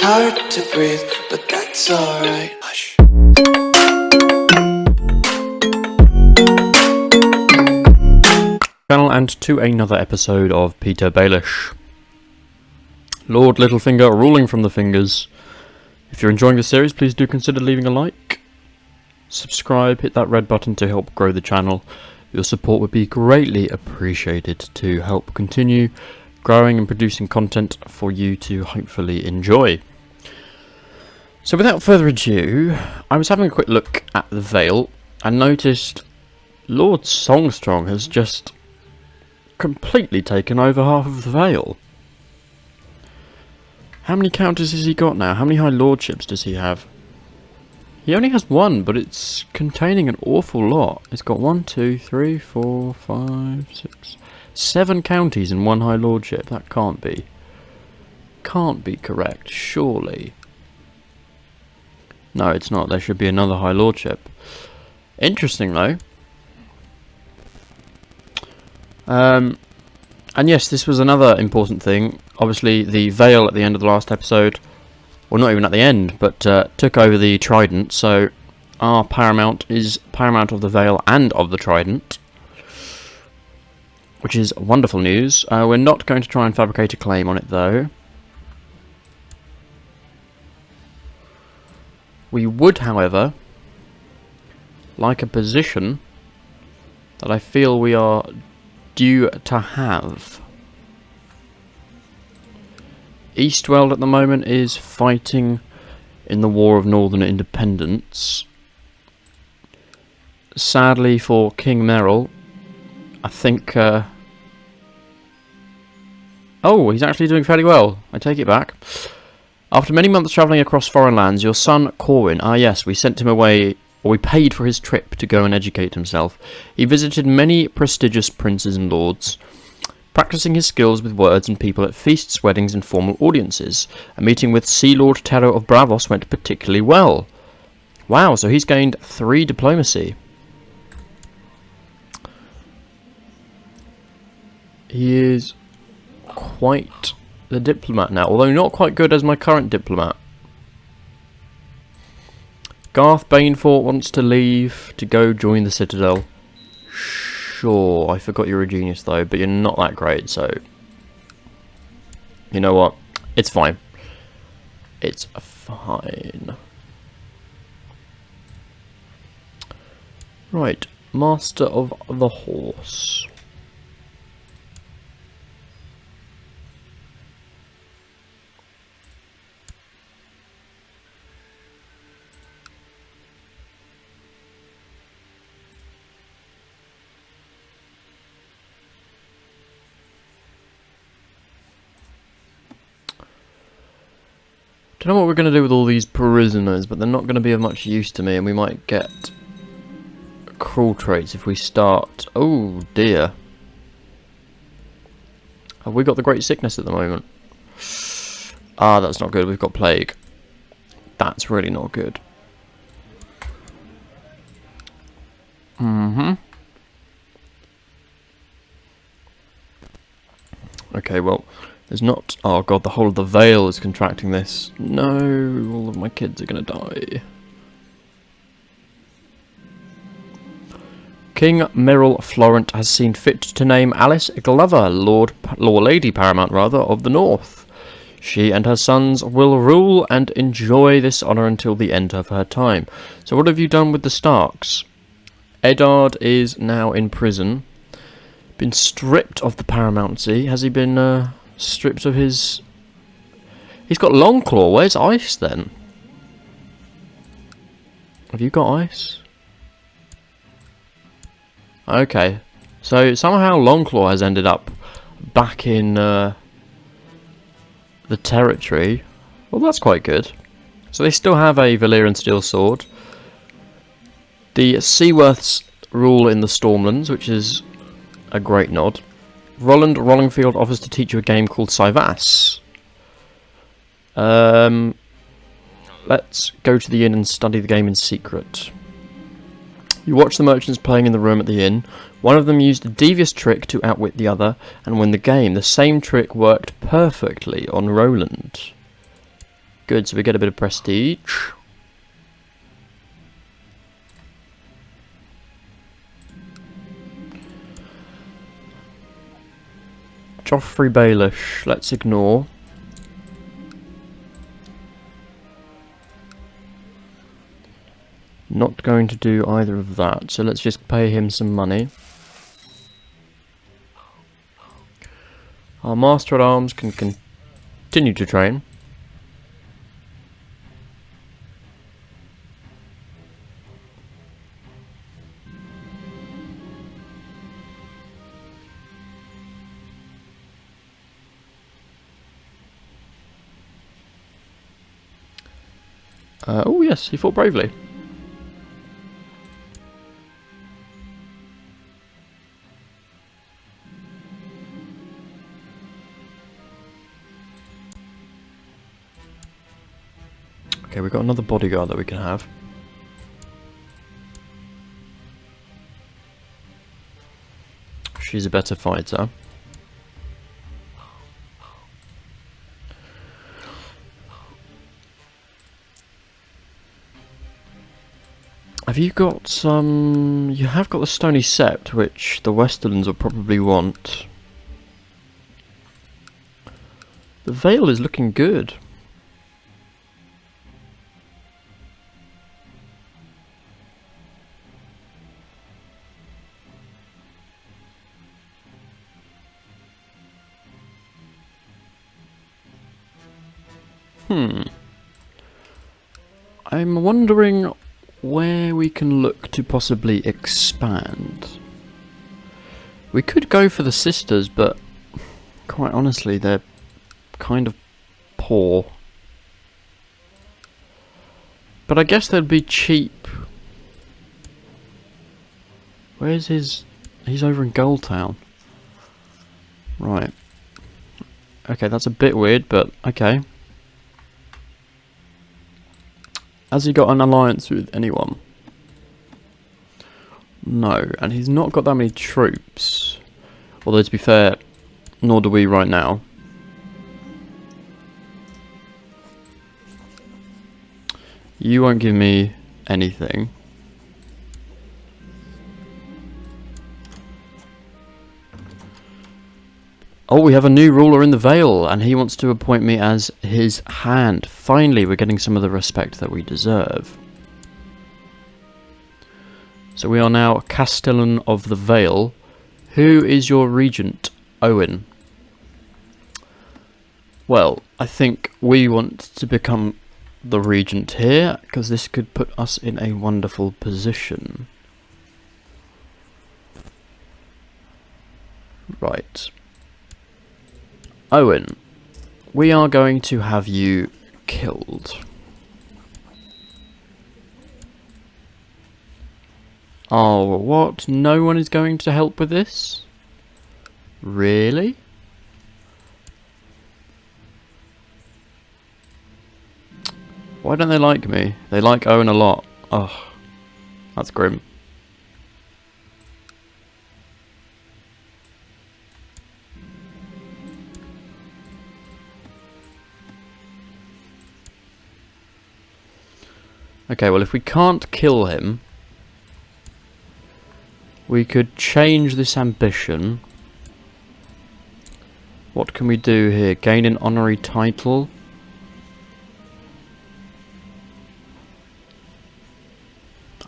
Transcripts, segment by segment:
It's hard to breathe, but that's alright. Hush. Channel and to another episode of Petyr Baelish. Lord Littlefinger ruling from the fingers. If you're enjoying the series, please do consider leaving a like. Subscribe, hit that red button to help grow the channel. Your support would be greatly appreciated to help continue growing and producing content for you to hopefully enjoy. So without further ado, I was having a quick look at the Vale and noticed Lord Songstrong has just completely taken over half of the Vale. How many counters has he got now? How many high lordships does he have? He only has one, but it's containing an awful lot. It's got 1, 2, 3, 4, 5, 6, 7 counties and 1 high lordship. That can't be correct, surely. No, it's not. There should be another high lordship. Interesting though. And yes, this was another important thing. Obviously, the Vale at the end of the last episode, well, not even at the end, but took over the Trident. So our Paramount is Paramount of the Vale and of the Trident, which is wonderful news. We're not going to try and fabricate a claim on it, though. We would, however, like a position that I feel we are due to have. Eastwell at the moment is fighting in the War of Northern Independence. Sadly for King Merrill, I think... oh, he's actually doing fairly well. I take it back. After many months travelling across foreign lands, your son Corwin, yes, we sent him away, or we paid for his trip to go and educate himself. He visited many prestigious princes and lords, practicing his skills with words and people at feasts, weddings and formal audiences. A meeting with Sea Lord Terro of Bravos went particularly well. Wow, so he's gained 3 diplomacy. He is quite the diplomat now, although not quite good as my current diplomat. Garth Banefort wants to leave to go join the Citadel. Sure, I forgot you're a genius though, but you're not that great, so... You know what? It's fine. It's fine. Right, Master of the Horse. Don't know what we're going to do with all these prisoners, but they're not going to be of much use to me, and we might get cruel traits if we start... Oh dear. Have we got the Great Sickness at the moment? Ah, that's not good. We've got Plague. That's really not good. Okay, well... There's not... Oh god, the whole of the Vale is contracting this. No, all of my kids are going to die. King Merrill Florent has seen fit to name Alice Glover, Lady Paramount of the North. She and her sons will rule and enjoy this honour until the end of her time. So what have you done with the Starks? Eddard is now in prison. Been stripped of the paramountcy. Has he been... stripped of his... He's got Longclaw. Where's Ice then? Have you got Ice? Okay. So somehow Longclaw has ended up back in the territory. Well, that's quite good. So they still have a Valyrian steel sword. The Seaworths rule in the Stormlands, which is a great nod. Roland Rollingfield offers to teach you a game called Cyvasse. Let's go to the inn and study the game in secret. You watch the merchants playing in the room at the inn. One of them used a devious trick to outwit the other and win the game. The same trick worked perfectly on Roland. Good, so we get a bit of prestige. Petyr Baelish, let's ignore. Not going to do either of that, so let's just pay him some money. Our Master at Arms can continue to train. Oh yes, he fought bravely. Okay, we've got another bodyguard that we can have. She's a better fighter. Have you got some... You have got the Stony Sept, which the Westerlands will probably want. The Vale is looking good. I'm wondering where we can look to possibly expand. We could go for the sisters, but quite honestly, they're kind of poor. But I guess they'd be cheap. Where's his... He's over in Goldtown. Right. Okay, that's a bit weird, but okay. Has he got an alliance with anyone? No, and he's not got that many troops. Although, to be fair, nor do we right now. You won't give me anything. Oh, we have a new ruler in the Vale, and he wants to appoint me as his hand. Finally, we're getting some of the respect that we deserve. So we are now Castellan of the Vale. Who is your regent? Owen. Well, I think we want to become the regent here, because this could put us in a wonderful position. Right. Owen, we are going to have you killed. Oh, what? No one is going to help with this? Really? Why don't they like me? They like Owen a lot. Oh, that's grim. Okay, well, if we can't kill him, we could change this ambition. What can we do here? Gain an honorary title.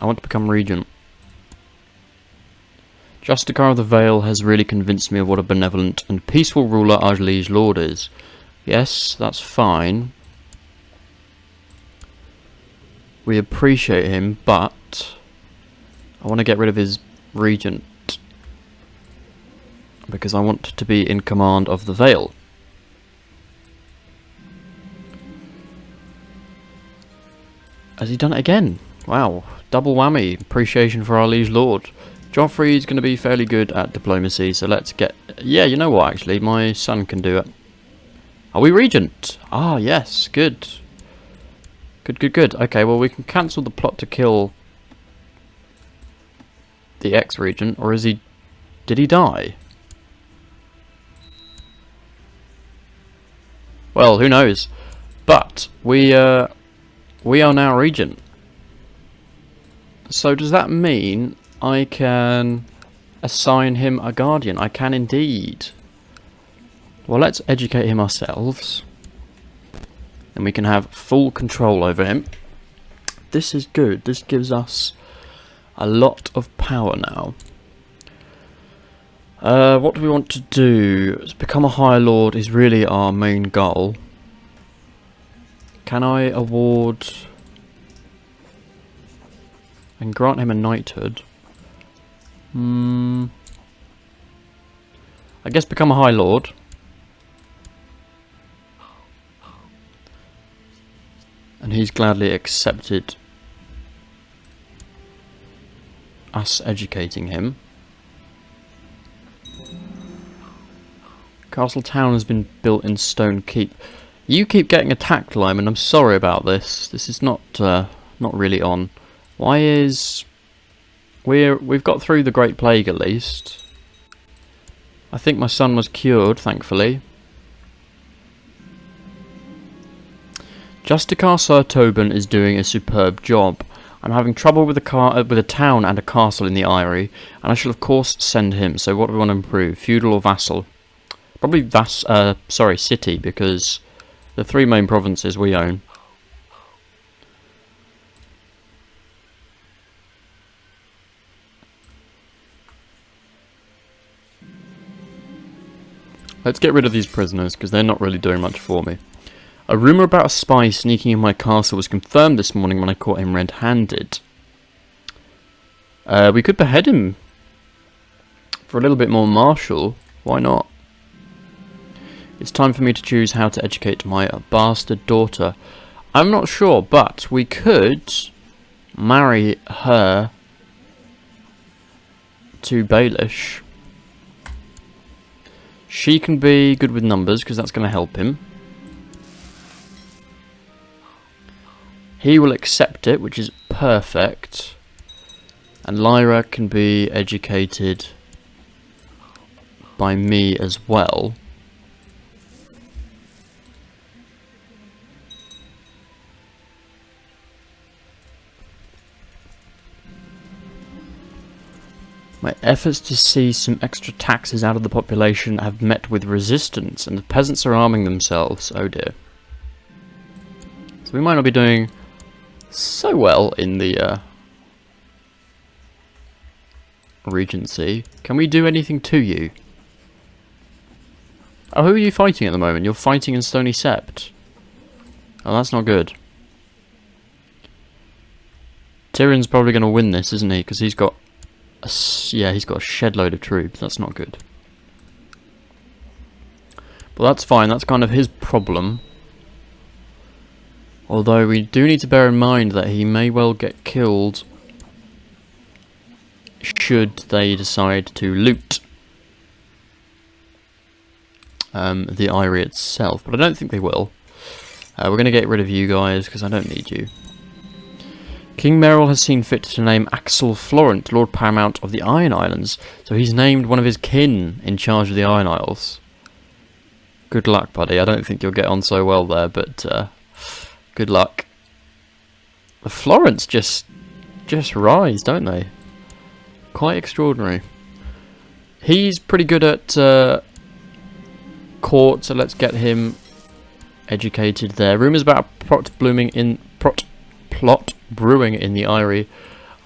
I want to become regent. Justicar of the Vale has really convinced me of what a benevolent and peaceful ruler our liege lord is. Yes, that's fine. We appreciate him, but I want to get rid of his regent because I want to be in command of the Vale. Has he done it again? Wow, double whammy. Appreciation for our liege lord. Joffrey is going to be fairly good at diplomacy, so let's get... Yeah, you know what, actually, my son can do it. Are we regent? Ah, yes, good. Good. Okay, well, we can cancel the plot to kill the ex-regent, or is he... Did he die? Well, who knows? But we are now regent. So does that mean I can assign him a guardian? I can indeed. Well, let's educate him ourselves. And we can have full control over him. This is good. This gives us a lot of power now. What do we want to do? Become a High Lord is really our main goal. Can I award and grant him a knighthood? I guess become a High Lord. And he's gladly accepted us educating him. Castle Town has been built in Stone Keep. You keep getting attacked, Lyman. I'm sorry about this. This is not really on. Why is we've got through the Great Plague at least. I think my son was cured, thankfully. Justicar Sir Tobin is doing a superb job. I'm having trouble with a town and a castle in the Eyrie, and I shall of course send him. So what do we want to improve? Feudal or vassal? Probably city, because the 3 main provinces we own. Let's get rid of these prisoners, because they're not really doing much for me. A rumour about a spy sneaking in my castle was confirmed this morning when I caught him red-handed. We could behead him for a little bit more martial. Why not? It's time for me to choose how to educate my bastard daughter. I'm not sure, but we could marry her to Baelish. She can be good with numbers, because that's going to help him. He will accept it, which is perfect. And Lyra can be educated by me as well. My efforts to seize some extra taxes out of the population have met with resistance, and the peasants are arming themselves. Oh dear. So we might not be doing so well in the Regency. Can we do anything to you? Oh, who are you fighting at the moment? You're fighting in Stony Sept. Oh, that's not good. Tyrion's probably going to win this, isn't he? Because he's got he's got a shed load of troops. That's not good. But that's fine. That's kind of his problem. Although we do need to bear in mind that he may well get killed should they decide to loot the Eyrie itself. But I don't think they will. We're going to get rid of you guys because I don't need you. King Merrill has seen fit to name Axel Florent Lord Paramount of the Iron Islands. So he's named one of his kin in charge of the Iron Isles. Good luck, buddy. I don't think you'll get on so well there, but good luck. The Florents just rise, don't they? Quite extraordinary. He's pretty good at court, so let's get him educated there. Rumours about a plot brewing in the Eyrie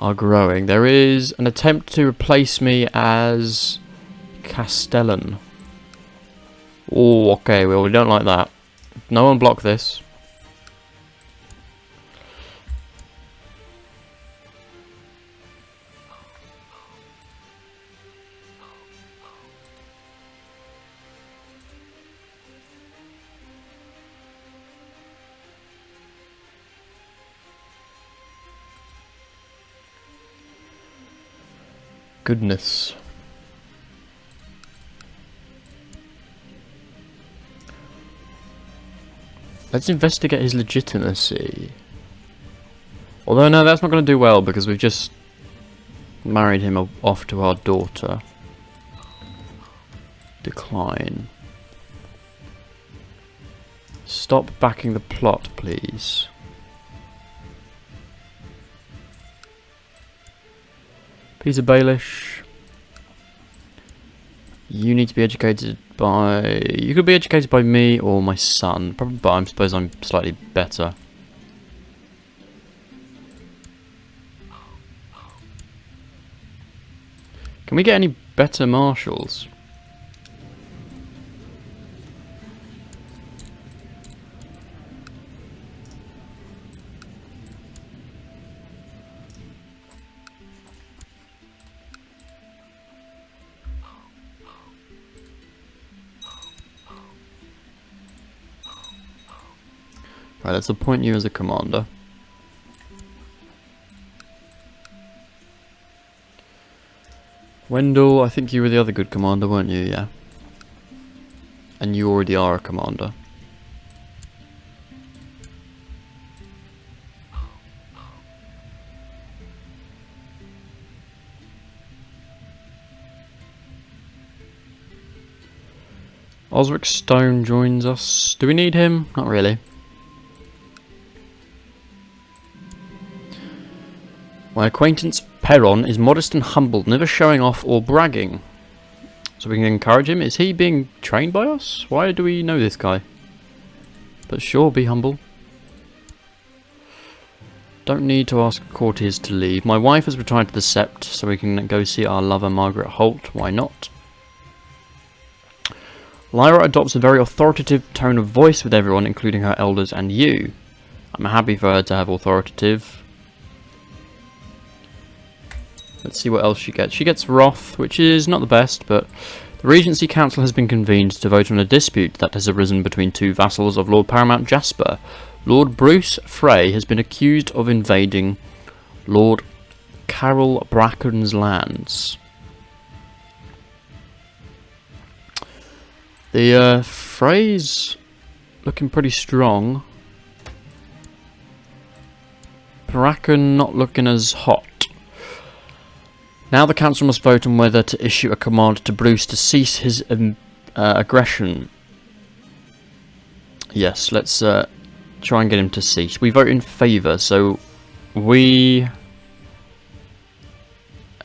are growing. There is an attempt to replace me as Castellan. Oh, okay, well, we don't like that. No one block this. Goodness. Let's investigate his legitimacy. Although, no, that's not going to do well because we've just married him off to our daughter. Decline. Stop backing the plot, please. Petyr Baelish. You need to be educated by... You could be educated by me or my son. Probably, but I suppose I'm slightly better. Can we get any better marshals? Right, let's appoint you as a commander. Wendell, I think you were the other good commander, weren't you? Yeah. And you already are a commander. Osric Stone joins us. Do we need him? Not really. My acquaintance Perron is modest and humble, never showing off or bragging. So we can encourage him. Is he being trained by us? Why do we know this guy? But sure, be humble. Don't need to ask courtiers to leave. My wife has retired to the Sept, so we can go see our lover Margaret Holt. Why not? Lyra adopts a very authoritative tone of voice with everyone, including her elders and you. I'm happy for her to have authoritative. Let's see what else she gets. She gets wrath, which is not the best, but the Regency Council has been convened to vote on a dispute that has arisen between two vassals of Lord Paramount Jasper. Lord Bruce Frey has been accused of invading Lord Carol Bracken's lands. The Frey's looking pretty strong. Bracken not looking as hot. Now the council must vote on whether to issue a command to Bruce to cease his aggression. Yes, let's try and get him to cease. We vote in favour, so we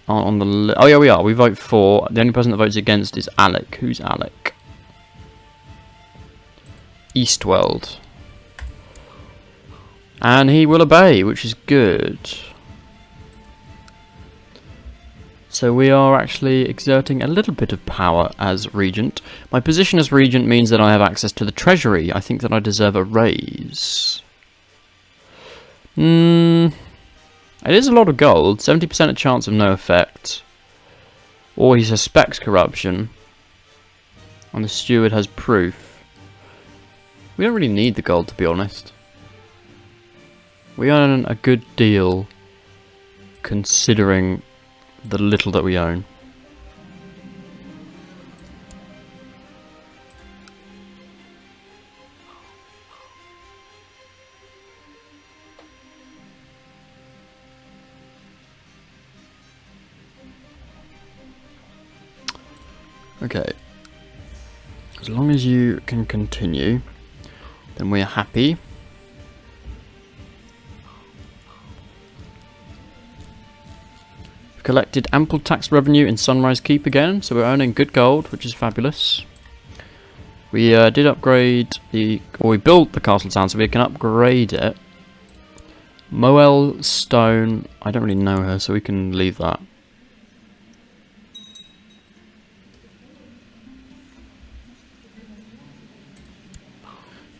are on the... Oh yeah, we are. We vote for. The only person that votes against is Alec. Who's Alec? Eastweld. And he will obey, which is good. So we are actually exerting a little bit of power as Regent. My position as Regent means that I have access to the Treasury. I think that I deserve a raise. It is a lot of gold. 70% chance of no effect. Or he suspects corruption. And the steward has proof. We don't really need the gold, to be honest. We earn a good deal considering the little that we own. Okay. As long as you can continue, then we are happy. Collected ample tax revenue in Sunrise Keep again, so we're earning good gold, which is fabulous. We did upgrade we built the castle town, so we can upgrade it. Moel Stone, I don't really know her, so we can leave that.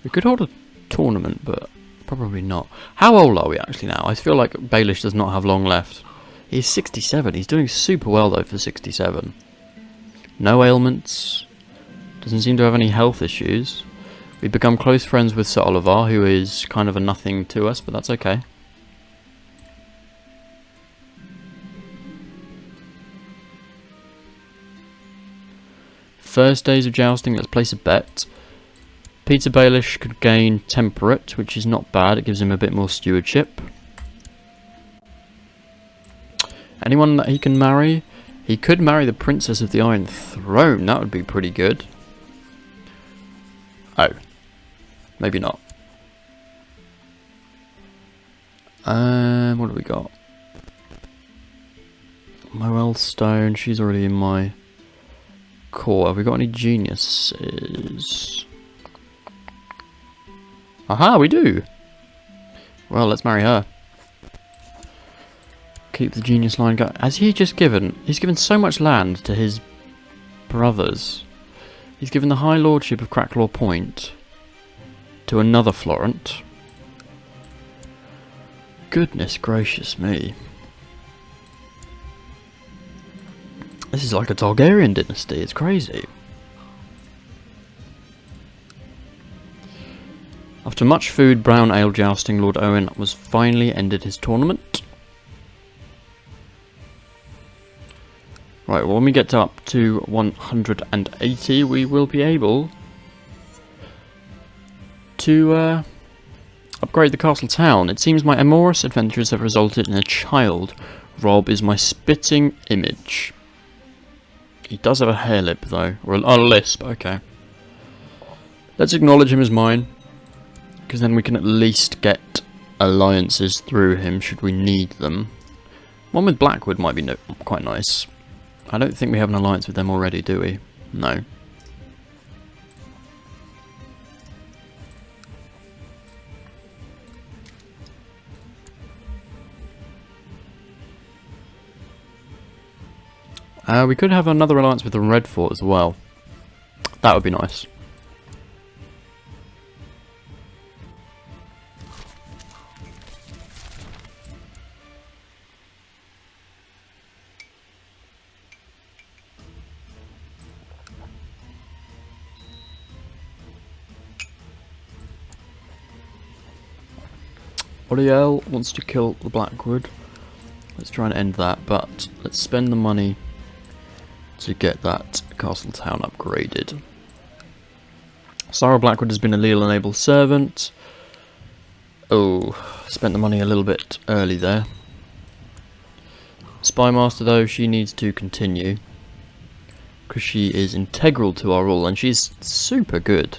We could hold a tournament, but probably not. How old are we actually now? I feel like Baelish does not have long left. He's 67. He's doing super well though for 67. No ailments. Doesn't seem to have any health issues. We've become close friends with Sir Oliver, who is kind of a nothing to us, but that's okay. First days of jousting, let's place a bet. Petyr Baelish could gain temperate, which is not bad. It gives him a bit more stewardship. Anyone that he can marry? He could marry the Princess of the Iron Throne. That would be pretty good. Oh. Maybe not. What do we got? Morel Stone, she's already in my core. Have we got any geniuses? Aha, we do! Well, let's marry her. Keep the genius line going. Has he just given... He's given so much land to his brothers. He's given the High Lordship of Cracklaw Point to another Florent. Goodness gracious me. This is like a Targaryen dynasty, it's crazy. After much food, brown ale jousting, Lord Owen was finally ended his tournament. Right, well, when we get up to 180, we will be able to upgrade the castle town. It seems my amorous adventures have resulted in a child. Rob is my spitting image. He does have a hair lip, though. Or a lisp, okay. Let's acknowledge him as mine. Because then we can at least get alliances through him, should we need them. One with Blackwood might be quite nice. I don't think we have an alliance with them already, do we? No. We could have another alliance with the Red Fort as well. That would be nice. Oriel wants to kill the Blackwood. Let's try and end that, but let's spend the money to get that castle town upgraded. Sarah Blackwood has been a leal and able servant. Oh, spent the money a little bit early there. Spymaster, though, she needs to continue, because she is integral to our rule, and she's super good.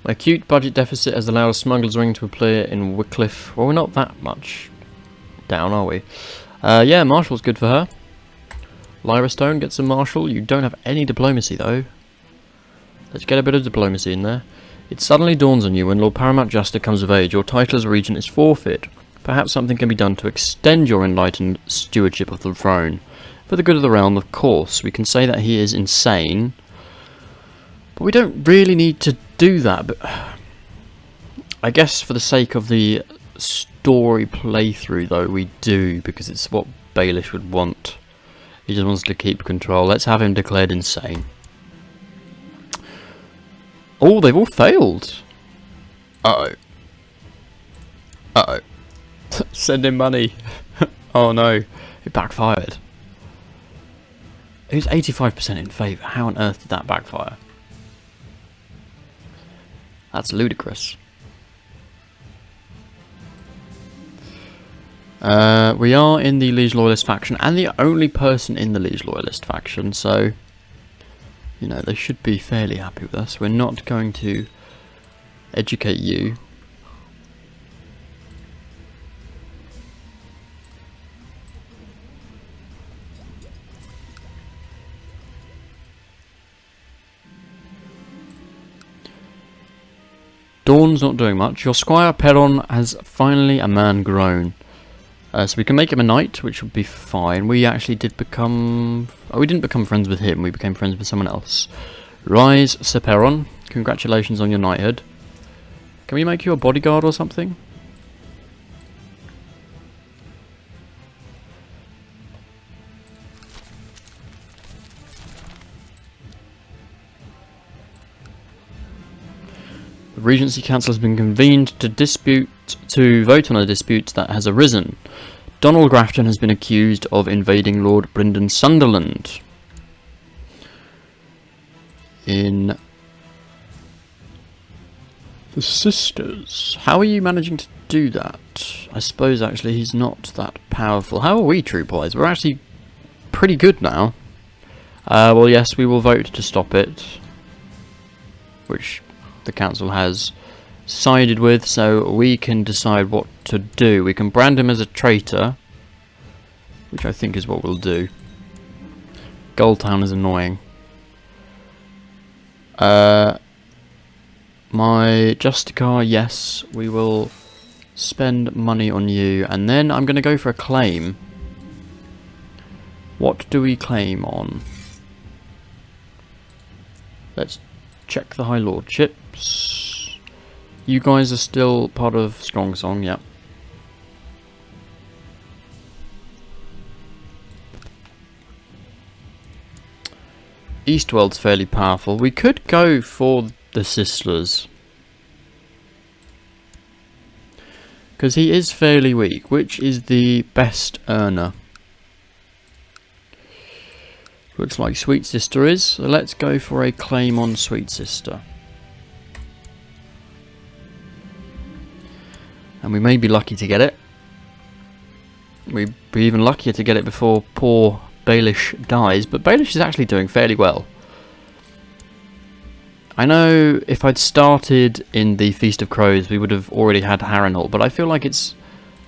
My acute budget deficit has allowed a smuggler's ring to appear in Wycliffe. Well, we're not that much down, are we? Yeah, Marshal's good for her. Lyra Stone gets a Marshal. You don't have any diplomacy, though. Let's get a bit of diplomacy in there. It suddenly dawns on you when Lord Paramount Juster comes of age, your title as regent is forfeit. Perhaps something can be done to extend your enlightened stewardship of the throne. For the good of the realm, of course. We can say that he is insane, but we don't really need to do that. But I guess for the sake of the story playthrough, though, we do, because it's what Baelish would want. He just wants to keep control. Let's have him declared insane. Oh, they've all failed. Uh-oh. Uh-oh. Send him money. Oh no, it backfired. It was 85% in favour. How on earth did that backfire? That's ludicrous. We are in the Liege Loyalist faction, and the only person in the Liege Loyalist faction, so, you know, they should be fairly happy with us. We're not going to educate you. Dawn's not doing much. Your Squire Perron has finally a man grown. So we can make him a knight, which would be fine. We actually did become... Oh, we didn't become friends with him. We became friends with someone else. Rise, Sir Perron. Congratulations on your knighthood. Can we make you a bodyguard or something? The Regency Council has been convened to vote on a dispute that has arisen. Donald Grafton has been accused of invading Lord Brynden Sunderland in the Sisters. How are you managing to do that? I suppose actually he's not that powerful. How are we troop-wise? We're actually pretty good now. Well, yes, we will vote to stop it, which the council has sided with, so we can decide what to do. We can brand him as a traitor, which I think is what we'll do. Goldtown is annoying. My Justicar, yes, we will spend money on you, and then I'm going to go for a claim. What do we claim on? Let's check the High Lordships. You guys are still part of Strong Song, yeah. Eastworld's fairly powerful. We could go for the Sisters, because he is fairly weak. Which is the best earner? Looks like Sweet Sister is. So let's go for a claim on Sweet Sister. And we may be lucky to get it. We'd be even luckier to get it before poor Baelish dies. But Baelish is actually doing fairly well. I know if I'd started in the Feast of Crows, we would have already had Harrenhal. But I feel like it's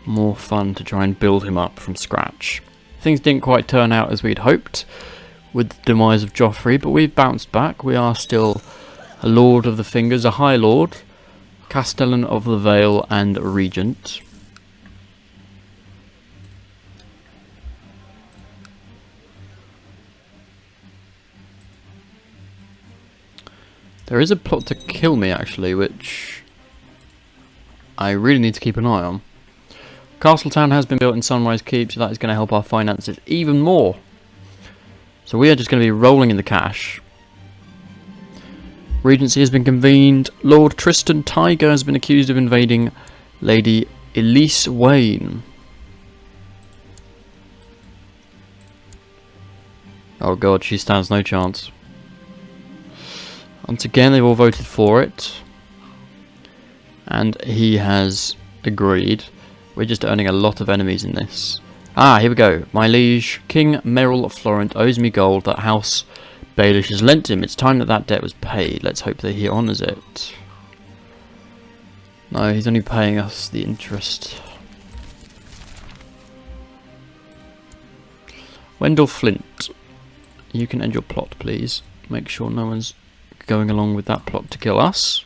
more fun to try and build him up from scratch. Things didn't quite turn out as we'd hoped with the demise of Joffrey, but we've bounced back. We are still a Lord of the Fingers, a High Lord, Castellan of the Vale, and Regent. There is a plot to kill me, actually, which I really need to keep an eye on. Castletown has been built in Sunrise Keep, so that is going to help our finances even more. So we are just going to be rolling in the cash. Regency has been convened. Lord Tristan Tiger has been accused of invading Lady Elise Wayne. Oh god, she stands no chance. Once again, they've all voted for it. And he has agreed. We're just earning a lot of enemies in this. Ah, here we go. My liege, King Merrill Florent, owes me gold that House Baelish has lent him. It's time that that debt was paid. Let's hope that he honours it. No, he's only paying us the interest. Wendell Flint, you can end your plot, please. Make sure no one's going along with that plot to kill us.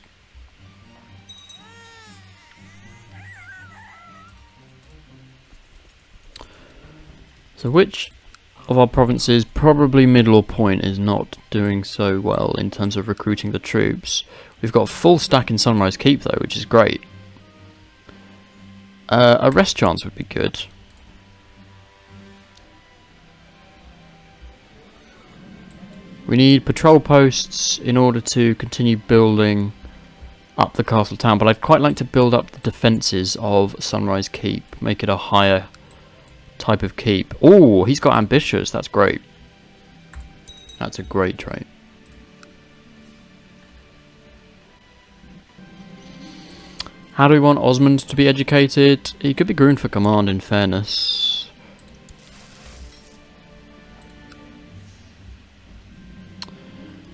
So which of our provinces, probably Middle or Point, is not doing so well in terms of recruiting the troops? We've got a full stack in Sunrise Keep though, which is great. A rest chance would be good. We need patrol posts in order to continue building up the castle town, but I'd quite like to build up the defences of Sunrise Keep, make it a higher type of keep. Oh, he's got ambitious. That's great. That's a great trait. How do we want Osmond to be educated? He could be groomed for command, in fairness.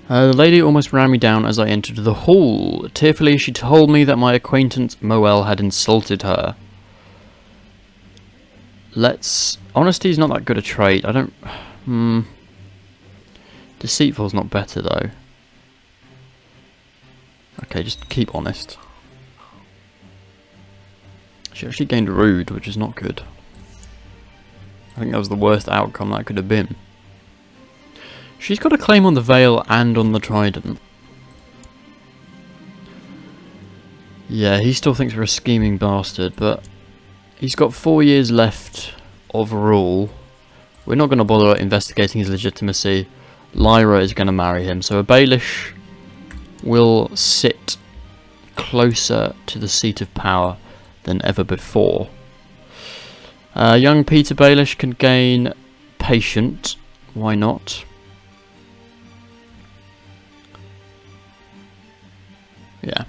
The lady almost ran me down as I entered the hall. Tearfully, she told me that my acquaintance Moel had insulted her. Honesty is not that good a trait. I don't... Deceitful's not better, though. Okay, just keep honest. She actually gained rude, which is not good. I think that was the worst outcome that could have been. She's got a claim on the Vale and on the Trident. Yeah, he still thinks we're a scheming bastard, but he's got 4 years left of rule. We're not going to bother investigating his legitimacy. Lyra is going to marry him, so a Baelish will sit closer to the seat of power than ever before. Young Petyr Baelish can gain patient. Why not? Yeah.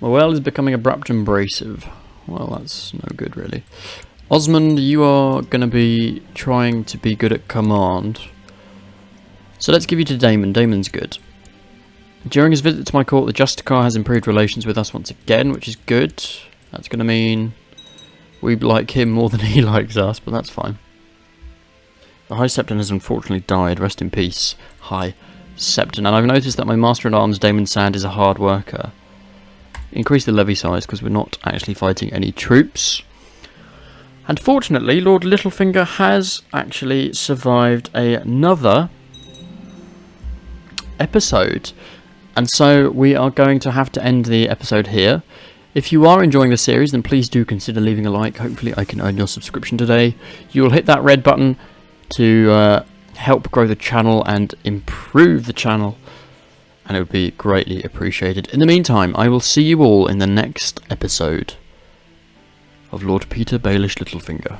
Morale is becoming abrupt and abrasive. Well, that's no good, really. Osmond, you are going to be trying to be good at command. So let's give you to Damon. Damon's good. During his visit to my court, the Justicar has improved relations with us once again, which is good. That's going to mean we like him more than he likes us, but that's fine. The High Septon has unfortunately died. Rest in peace, High Septon. And I've noticed that my Master-at-Arms, Damon Sand, is a hard worker. Increase the levy size because we're not actually fighting any troops. And fortunately, Lord Littlefinger has actually survived another episode. And so we are going to have to end the episode here. If you are enjoying the series, then please do consider leaving a like. Hopefully I can earn your subscription today. You will hit that red button to help grow the channel and improve the channel. And it would be greatly appreciated. In the meantime, I will see you all in the next episode of Lord Petyr Baelish Littlefinger.